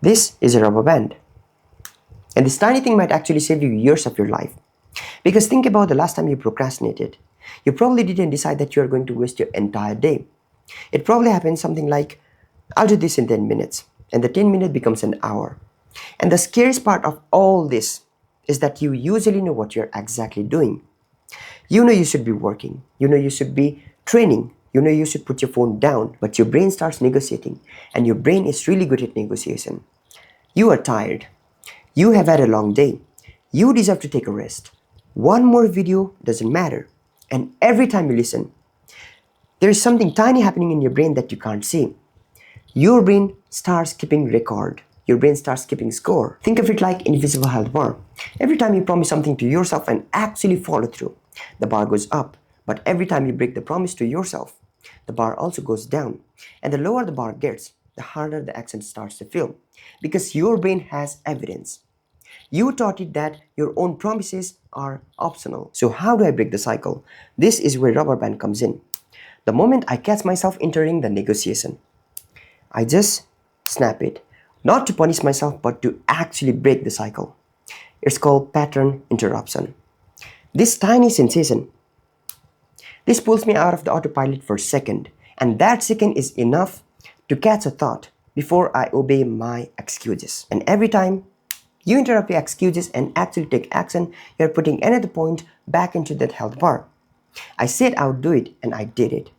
This is a rubber band. And this tiny thing might actually save you years of your life. Because think about the last time you procrastinated. You probably didn't decide that you are going to waste your entire day. It probably happened something like, I'll do this in 10 minutes. And the 10 minute becomes an hour. And the scariest part of all this is that you usually know what you're exactly doing. You know you should be working. You know you should be training. You know you should put your phone down. But your brain starts negotiating. And your brain is really good at negotiation. You are tired. You have had a long day. You deserve to take a rest. One more video doesn't matter. And every time you listen, there is something tiny happening in your brain that you can't see. Your brain starts keeping record. Your brain starts keeping score. Think of it like invisible health bar. Every time you promise something to yourself and actually follow through, the bar goes up. But every time you break the promise to yourself, the bar also goes down. And the lower the bar gets, the harder the action starts to feel. Because your brain has evidence. You taught it that your own promises are optional. So how do I break the cycle? This is where rubber band comes in. The moment I catch myself entering the negotiation, I just snap it. Not to punish myself, but to actually break the cycle. It's called pattern interruption. This tiny sensation, this pulls me out of the autopilot for a second. And that second is enough to catch a thought before I obey my excuses. And every time you interrupt your excuses and actually take action, you're putting another point back into that health bar. I said I would do it, and I did it.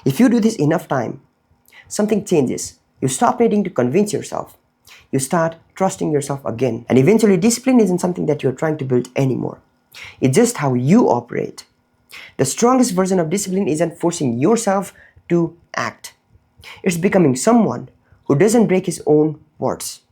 If you do this enough time, something changes. You stop needing to convince yourself. You start trusting yourself again. And eventually, discipline isn't something that you're trying to build anymore. It's just how you operate. The strongest version of discipline isn't forcing yourself to act. It's becoming someone who doesn't break his own words.